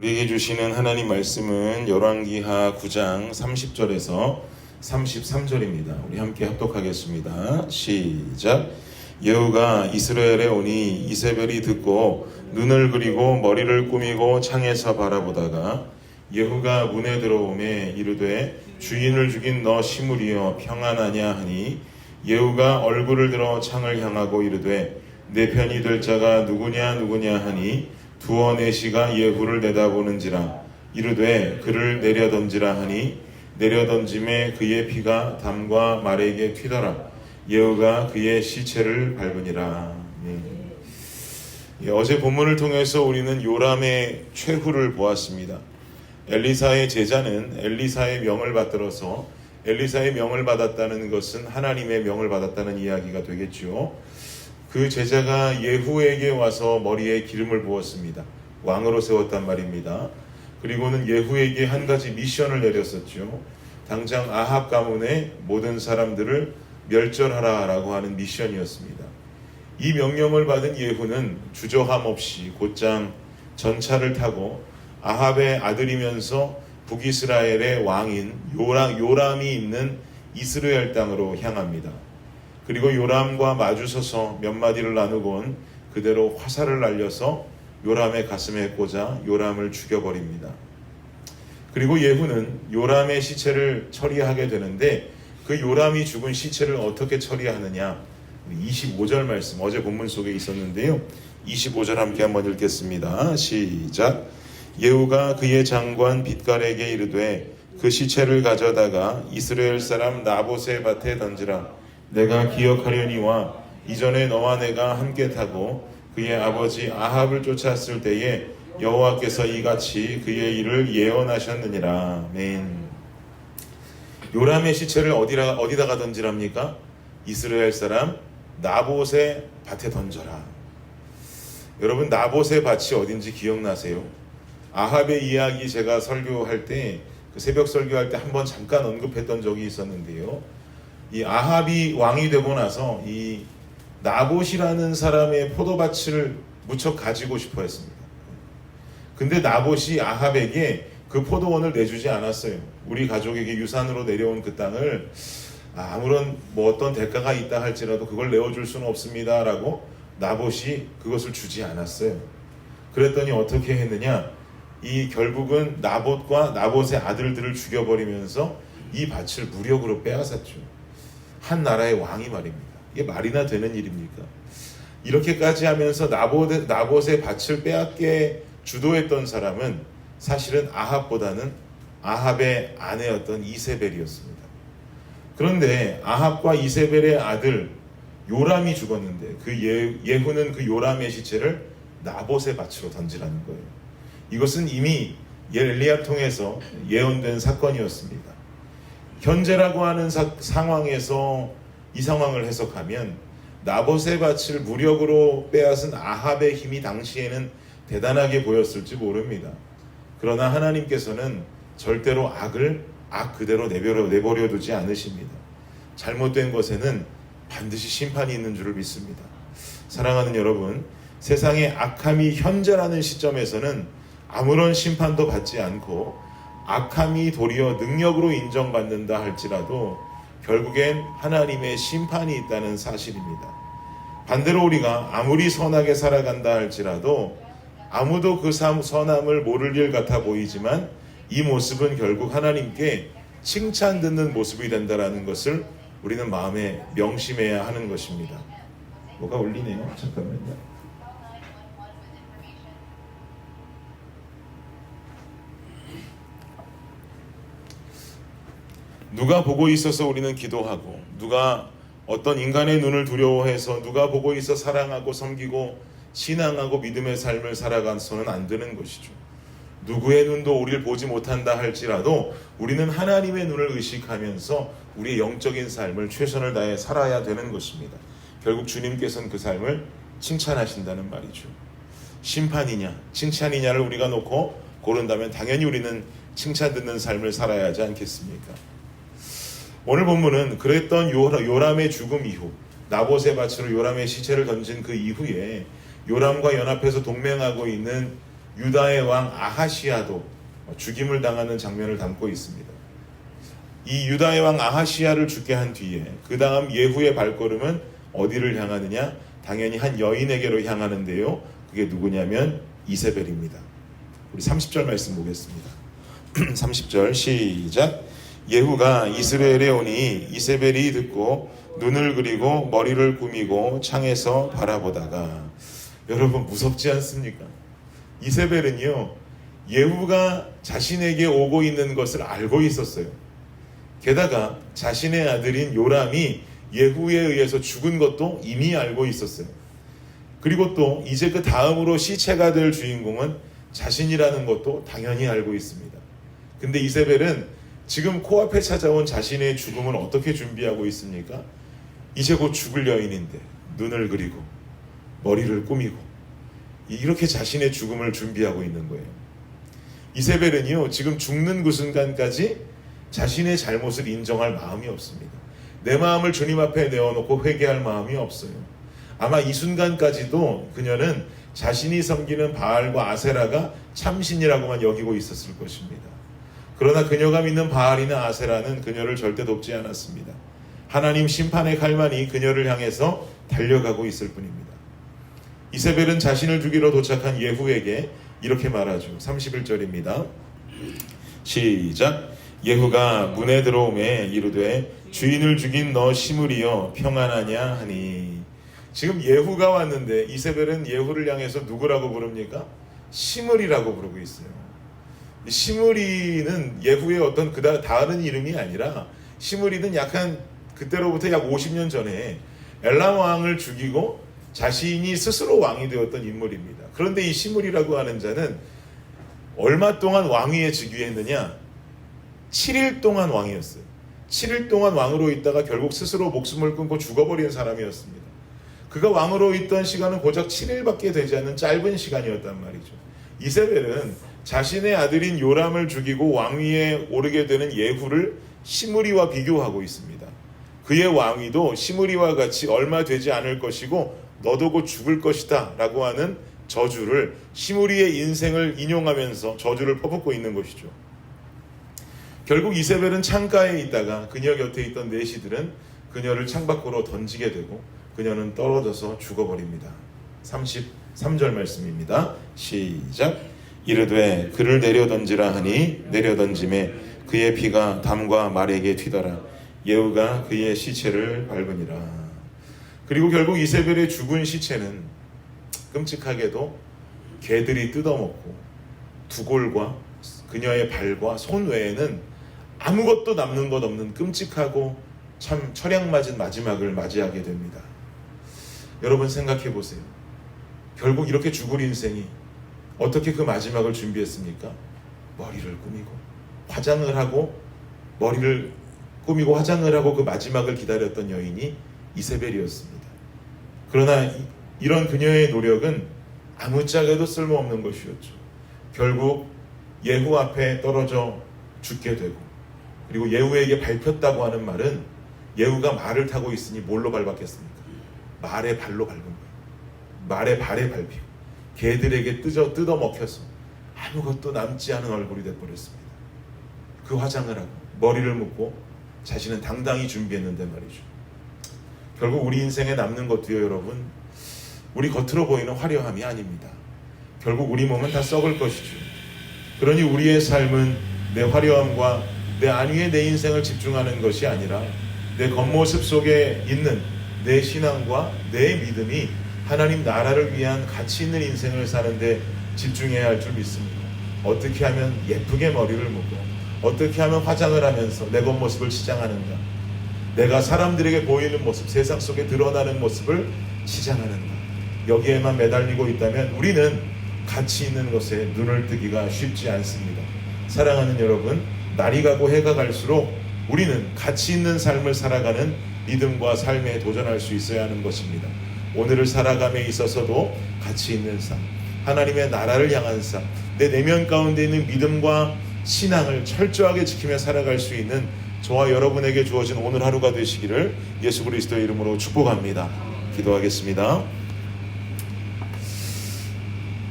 우리에게 주시는 하나님 말씀은 열왕기하 9장 30절에서 33절입니다. 우리 함께 합독하겠습니다. 시작. 예후가 이스라엘에 오니 이세벨이 듣고 눈을 그리고 머리를 꾸미고 창에서 바라보다가 예후가 문에 들어오매 이르되 주인을 죽인 너 시므리여 평안하냐 하니 예후가 얼굴을 들어 창을 향하고 이르되 내 편이 될 자가 누구냐 하니 두어 내시가 예후를 내다보는지라 이르되 그를 내려던지라 하니 내려던짐에 그의 피가 담과 말에게 튀더라. 예후가 그의 시체를 밟으니라. 어제 본문을 통해서 우리는 요람의 최후를 보았습니다. 엘리사의 제자는 엘리사의 명을 받들어서 엘리사의 명을 받았다는 것은 하나님의 명을 받았다는 이야기가 되겠죠. 그 제자가 예후에게 와서 머리에 기름을 부었습니다. 왕으로 세웠단 말입니다. 그리고는 예후에게 한 가지 미션을 내렸었죠. 당장 아합 가문의 모든 사람들을 멸절하라라고 하는 미션이었습니다. 이 명령을 받은 예후는 주저함 없이 곧장 전차를 타고 아합의 아들이면서 북이스라엘의 왕인 요람이 있는 이스라엘 땅으로 향합니다. 그리고 요람과 마주서서 몇 마디를 나누곤 그대로 화살을 날려서 요람의 가슴에 꽂아 요람을 죽여버립니다. 그리고 예후는 요람의 시체를 처리하게 되는데 그 요람이 죽은 시체를 어떻게 처리하느냐, 25절 말씀 어제 본문 속에 있었는데요. 25절 함께 한번 읽겠습니다. 시작. 예후가 그의 장관 빗갈에게 이르되 그 시체를 가져다가 이스라엘 사람 나봇의 밭에 던지라. 내가 기억하려니와 이전에 너와 내가 함께 타고 그의 아버지 아합을 쫓았을 때에 여호와께서 이같이 그의 일을 예언하셨느니라. 아멘. 요람의 시체를 어디다가 던지랍니까? 이스라엘 사람 나봇의 밭에 던져라. 여러분, 나봇의 밭이 어딘지 기억나세요? 아합의 이야기 제가 설교할 때, 그 새벽 설교할 때 한번 잠깐 언급했던 적이 있었는데요. 이 아합이 왕이 되고 나서 이 나봇이라는 사람의 포도밭을 무척 가지고 싶어 했습니다. 근데 나봇이 아합에게 그 포도원을 내주지 않았어요. 우리 가족에게 유산으로 내려온 그 땅을 아무런 어떤 대가가 있다 할지라도 그걸 내어줄 수는 없습니다 라고 나봇이 그것을 주지 않았어요. 그랬더니 어떻게 했느냐, 이 결국은 나봇과 나봇의 아들들을 죽여버리면서 이 밭을 무력으로 빼앗았죠. 한 나라의 왕이 말입니다. 이게 말이나 되는 일입니까? 이렇게까지 하면서 나봇의 밭을 빼앗게 주도했던 사람은 사실은 아합보다는 아합의 아내였던 이세벨이었습니다. 그런데 아합과 이세벨의 아들 요람이 죽었는데 그 예후는 그 요람의 시체를 나봇의 밭으로 던지라는 거예요. 이것은 이미 엘리야 통해서 예언된 사건이었습니다. 현재라고 하는 상황에서 이 상황을 해석하면 나봇의 밭을 무력으로 빼앗은 아합의 힘이 당시에는 대단하게 보였을지 모릅니다. 그러나 하나님께서는 절대로 악을 악 그대로 내버려 두지 않으십니다. 잘못된 것에는 반드시 심판이 있는 줄을 믿습니다. 사랑하는 여러분, 세상의 악함이 현재라는 시점에서는 아무런 심판도 받지 않고 악함이 도리어 능력으로 인정받는다 할지라도 결국엔 하나님의 심판이 있다는 사실입니다. 반대로 우리가 아무리 선하게 살아간다 할지라도 아무도 그 선함을 모를 일 같아 보이지만 이 모습은 결국 하나님께 칭찬 듣는 모습이 된다는 것을 우리는 마음에 명심해야 하는 것입니다. 뭐가 울리네요. 잠깐만요. 누가 보고 있어서 우리는 기도하고, 누가 어떤 인간의 눈을 두려워해서 누가 보고 있어 사랑하고 섬기고 신앙하고 믿음의 삶을 살아가서는 안 되는 것이죠. 누구의 눈도 우리를 보지 못한다 할지라도 우리는 하나님의 눈을 의식하면서 우리의 영적인 삶을 최선을 다해 살아야 되는 것입니다. 결국 주님께서는 그 삶을 칭찬하신다는 말이죠. 심판이냐 칭찬이냐를 우리가 놓고 고른다면 당연히 우리는 칭찬 듣는 삶을 살아야 하지 않겠습니까? 오늘 본문은 그랬던 요람의 죽음 이후, 나봇의 밭으로 요람의 시체를 던진 그 이후에 요람과 연합해서 동맹하고 있는 유다의 왕 아하시야도 죽임을 당하는 장면을 담고 있습니다. 이 유다의 왕 아하시야를 죽게 한 뒤에 그 다음 예후의 발걸음은 어디를 향하느냐? 당연히 한 여인에게로 향하는데요. 그게 누구냐면 이세벨입니다. 우리 30절 말씀 보겠습니다. 30절 시작. 예후가 이스라엘에 오니 이세벨이 듣고 눈을 그리고 머리를 꾸미고 창에서 바라보다가, 여러분 무섭지 않습니까? 이세벨은요, 예후가 자신에게 오고 있는 것을 알고 있었어요. 게다가 자신의 아들인 요람이 예후에 의해서 죽은 것도 이미 알고 있었어요. 그리고 또 이제 그 다음으로 시체가 될 주인공은 자신이라는 것도 당연히 알고 있습니다. 근데 이세벨은 지금 코앞에 찾아온 자신의 죽음을 어떻게 준비하고 있습니까? 이제 곧 죽을 여인인데 눈을 그리고 머리를 꾸미고 이렇게 자신의 죽음을 준비하고 있는 거예요. 이세벨은요, 지금 죽는 그 순간까지 자신의 잘못을 인정할 마음이 없습니다. 내 마음을 주님 앞에 내어놓고 회개할 마음이 없어요. 아마 이 순간까지도 그녀는 자신이 섬기는 바알과 아세라가 참신이라고만 여기고 있었을 것입니다. 그러나 그녀가 믿는 바알이나 아세라는 그녀를 절대 돕지 않았습니다. 하나님 심판의 칼만이 그녀를 향해서 달려가고 있을 뿐입니다. 이세벨은 자신을 죽이러 도착한 예후에게 이렇게 말하죠. 31절입니다. 시작. 예후가 문에 들어오매 이르되 주인을 죽인 너 시므리여 평안하냐 하니. 지금 예후가 왔는데 이세벨은 예후를 향해서 누구라고 부릅니까? 시므리라고 부르고 있어요. 시므리는 예후의 어떤 다른 이름이 아니라, 시므리는 약간 그때로부터 약 50년 전에 엘람 왕을 죽이고 자신이 스스로 왕이 되었던 인물입니다. 그런데 이 시므리라고 하는 자는 얼마 동안 왕위에 즉위했느냐? 7일 동안 왕이었어요. 7일 동안 왕으로 있다가 결국 스스로 목숨을 끊고 죽어버린 사람이었습니다. 그가 왕으로 있던 시간은 고작 7일밖에 되지 않는 짧은 시간이었단 말이죠. 이세벨은 자신의 아들인 요람을 죽이고 왕위에 오르게 되는 예후를 시므리와 비교하고 있습니다. 그의 왕위도 시므리와 같이 얼마 되지 않을 것이고 너도 곧 죽을 것이다 라고 하는 저주를, 시므리의 인생을 인용하면서 저주를 퍼붓고 있는 것이죠. 결국 이세벨은 창가에 있다가 그녀 곁에 있던 내시들은 그녀를 창밖으로 던지게 되고 그녀는 떨어져서 죽어버립니다. 33절 말씀입니다. 시작. 이르되 그를 내려던지라 하니 내려던짐에 그의 피가 담과 말에게 튀더라. 예후가 그의 시체를 밟으니라. 그리고 결국 이세벨의 죽은 시체는 끔찍하게도 개들이 뜯어먹고 두골과 그녀의 발과 손 외에는 아무것도 남는 것 없는 끔찍하고 참 철양맞은 마지막을 맞이하게 됩니다. 여러분 생각해 보세요. 결국 이렇게 죽을 인생이 어떻게 그 마지막을 준비했습니까? 머리를 꾸미고 화장을 하고, 머리를 꾸미고 화장을 하고 그 마지막을 기다렸던 여인이 이세벨이었습니다. 그러나 이런 그녀의 노력은 아무짝에도 쓸모없는 것이었죠. 결국 예후 앞에 떨어져 죽게 되고, 그리고 예후에게 밟혔다고 하는 말은 예후가 말을 타고 있으니 뭘로 밟았겠습니까? 말의 발로 밟은 거예요. 말의 발에 밟히고 개들에게 뜯어먹혀서 아무것도 남지 않은 얼굴이 되어버렸습니다. 그 화장을 하고 머리를 묶고 자신은 당당히 준비했는데 말이죠. 결국 우리 인생에 남는 것도요, 여러분, 우리 겉으로 보이는 화려함이 아닙니다. 결국 우리 몸은 다 썩을 것이죠. 그러니 우리의 삶은 내 화려함과 내 안위에 내 인생을 집중하는 것이 아니라 내 겉모습 속에 있는 내 신앙과 내 믿음이 하나님 나라를 위한 가치 있는 인생을 사는데 집중해야 할 줄 믿습니다. 어떻게 하면 예쁘게 머리를 묶고, 어떻게 하면 화장을 하면서 내 겉모습을 치장하는가, 내가 사람들에게 보이는 모습, 세상 속에 드러나는 모습을 치장하는가, 여기에만 매달리고 있다면 우리는 가치 있는 것에 눈을 뜨기가 쉽지 않습니다. 사랑하는 여러분, 날이 가고 해가 갈수록 우리는 가치 있는 삶을 살아가는 믿음과 삶에 도전할 수 있어야 하는 것입니다. 오늘을 살아감에 있어서도 가치 있는 삶, 하나님의 나라를 향한 삶, 내 내면 가운데 있는 믿음과 신앙을 철저하게 지키며 살아갈 수 있는 저와 여러분에게 주어진 오늘 하루가 되시기를 예수 그리스도의 이름으로 축복합니다. 기도하겠습니다.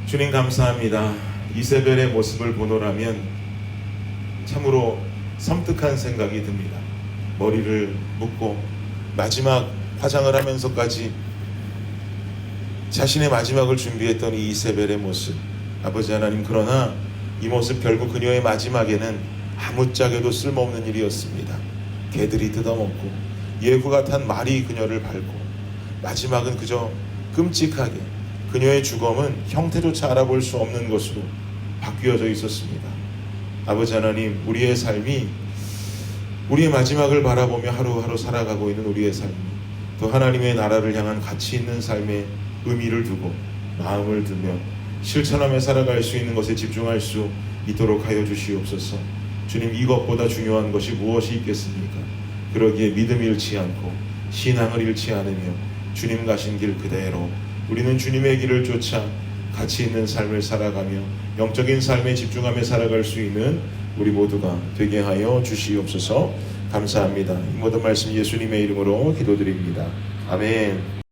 주님 감사합니다. 이세벨의 모습을 보노라면 참으로 섬뜩한 생각이 듭니다. 머리를 묶고 마지막 화장을 하면서까지 자신의 마지막을 준비했던 이 이세벨의 모습, 아버지 하나님, 그러나 이 모습 결국 그녀의 마지막에는 아무짝에도 쓸모없는 일이었습니다. 개들이 뜯어먹고 예후가 탄 말이 그녀를 밟고 마지막은 그저 끔찍하게 그녀의 죽음은 형태조차 알아볼 수 없는 것으로 바뀌어져 있었습니다. 아버지 하나님, 우리의 삶이, 우리의 마지막을 바라보며 하루하루 살아가고 있는 우리의 삶이 또 하나님의 나라를 향한 가치 있는 삶의 의미를 두고 마음을 두며 실천하며 살아갈 수 있는 것에 집중할 수 있도록 하여 주시옵소서. 주님, 이것보다 중요한 것이 무엇이 있겠습니까? 그러기에 믿음 잃지 않고 신앙을 잃지 않으며 주님 가신 길 그대로 우리는 주님의 길을 쫓아 가치 있는 삶을 살아가며 영적인 삶에 집중하며 살아갈 수 있는 우리 모두가 되게 하여 주시옵소서. 감사합니다. 이 모든 말씀 예수님의 이름으로 기도드립니다. 아멘.